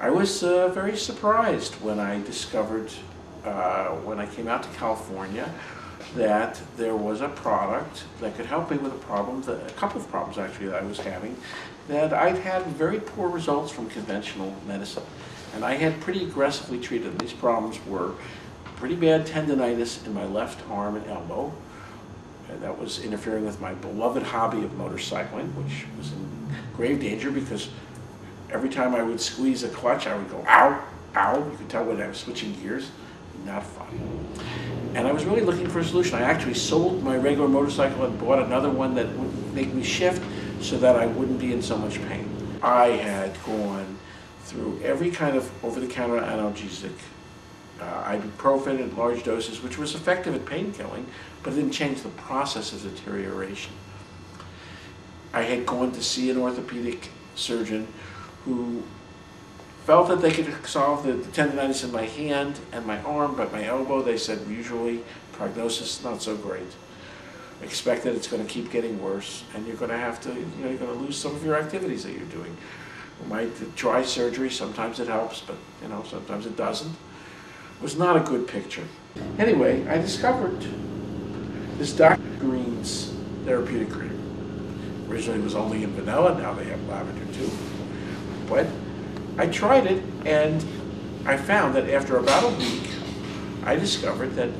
I was very surprised when I discovered, when I came out to California, that there was a product that could help me with a couple of problems actually that I was having, that I'd had very poor results from conventional medicine. And I had pretty aggressively treated them. These problems were pretty bad tendonitis in my left arm and elbow. And that was interfering with my beloved hobby of motorcycling, which was in grave danger because every time I would squeeze a clutch, I would go, ow, ow. You could tell when I was switching gears. Not fun. And I was really looking for a solution. I actually sold my regular motorcycle and bought another one that would make me shift so that I wouldn't be in so much pain. I had gone through every kind of over-the-counter analgesic, ibuprofen in large doses, which was effective at pain killing, but it didn't change the process of deterioration. I had gone to see an orthopedic surgeon who felt that they could solve the tendonitis in my hand and my arm, but my elbow, they said, usually prognosis not so great. Expect that it's going to keep getting worse, and you're going to have to, you're going to lose some of your activities that you're doing. You might try surgery, sometimes it helps, but sometimes it doesn't. It was not a good picture. Anyway, I discovered this Dr. Greens Therapeutic Cream. Originally it was only in vanilla, now they have lavender too. But I tried it, and I found that after about a week, I discovered that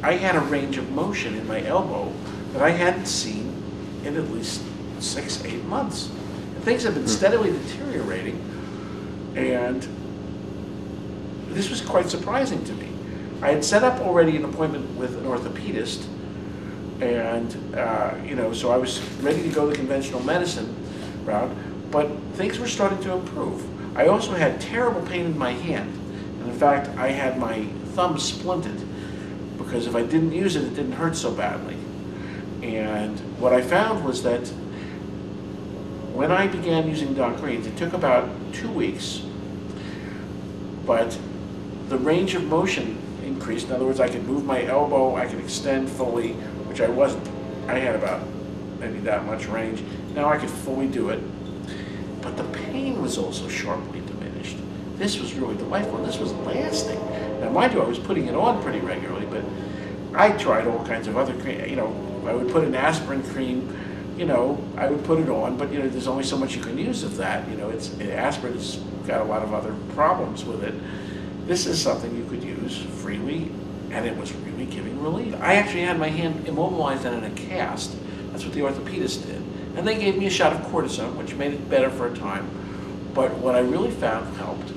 I had a range of motion in my elbow that I hadn't seen in at least 6-8 months. And things have been steadily deteriorating, and this was quite surprising to me. I had set up already an appointment with an orthopedist, and so I was ready to go the conventional medicine route. But things were starting to improve. I also had terrible pain in my hand. And in fact, I had my thumb splinted because if I didn't use it, it didn't hurt so badly. And what I found was that when I began using Doc Greens, it took about 2 weeks, but the range of motion increased. In other words, I could move my elbow, I could extend fully, which I wasn't. I had about maybe that much range. Now I could fully do it. But the pain was also sharply diminished. This was really delightful, and this was lasting. Now, mind you, I was putting it on pretty regularly, but I tried all kinds of other cream. I would put an aspirin cream, I would put it on, but there's only so much you can use of that. Aspirin's got a lot of other problems with it. This is something you could use freely, and it was really giving relief. I actually had my hand immobilized and in a cast. That's what the orthopedist did. And they gave me a shot of cortisone, which made it better for a time. But what I really found helped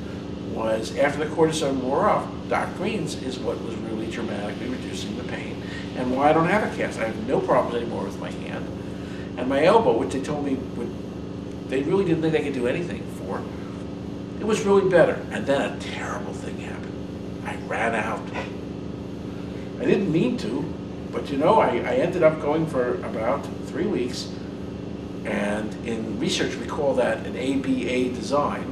was after the cortisone wore off, Doc Greens is what was really dramatically reducing the pain. And why I don't have a cast. I have no problems anymore with my hand. And my elbow, which they told me they really didn't think they could do anything for, it was really better. And then a terrible thing happened. I ran out. I didn't mean to, but I ended up going for about 3 weeks. And in research, we call that an ABA design.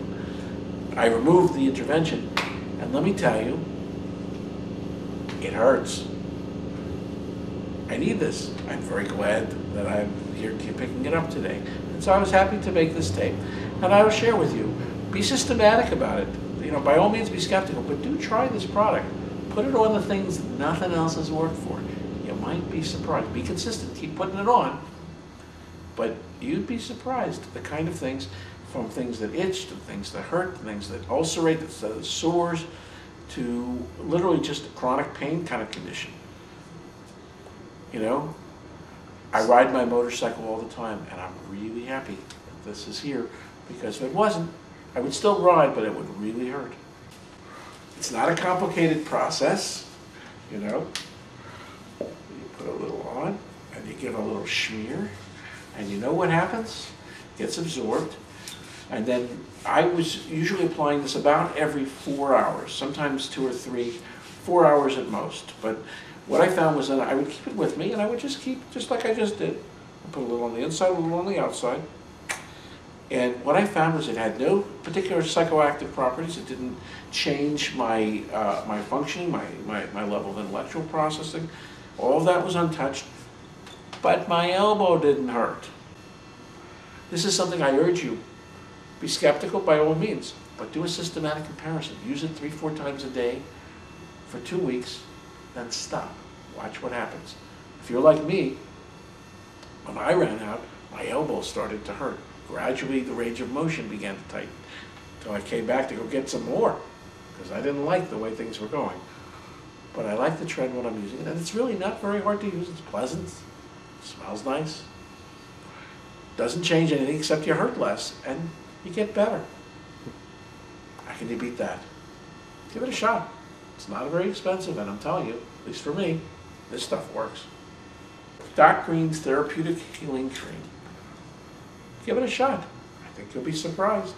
I removed the intervention, and let me tell you, it hurts. I need this. I'm very glad that I'm here picking it up today. And so I was happy to make this tape. And I will share with you, be systematic about it. By all means be skeptical, but do try this product. Put it on the things that nothing else has worked for. You might be surprised. Be consistent, keep putting it on. But you'd be surprised the kind of things, from things that itch, to things that hurt, to things that ulcerate, to sores, to literally just a chronic pain kind of condition. I ride my motorcycle all the time, and I'm really happy that this is here, because if it wasn't, I would still ride, but it would really hurt. It's not a complicated process, You put a little on, and you give a little smear. And you know what happens? It gets absorbed. And then I was usually applying this about every 4 hours, sometimes 2 or 3, 4 hours at most. But what I found was that I would keep it with me, and I would just keep, just like I just did. I put a little on the inside, a little on the outside. And what I found was it had no particular psychoactive properties. It didn't change my my functioning, my level of intellectual processing. All of that was untouched. But my elbow didn't hurt. This is something I urge you. Be skeptical by all means. But do a systematic comparison. Use it 3-4 times a day for 2 weeks, then stop. Watch what happens. If you're like me, when I ran out, my elbow started to hurt. Gradually, the range of motion began to tighten. So I came back to go get some more, because I didn't like the way things were going. But I like the trend when I'm using it, and it's really not very hard to use. It's pleasant, smells nice, doesn't change anything except you hurt less, and you get better. How can you beat that? Give it a shot. It's not very expensive, and I'm telling you, at least for me, this stuff works. Greens Therapeutic Healing Cream. Give it a shot. I think you'll be surprised.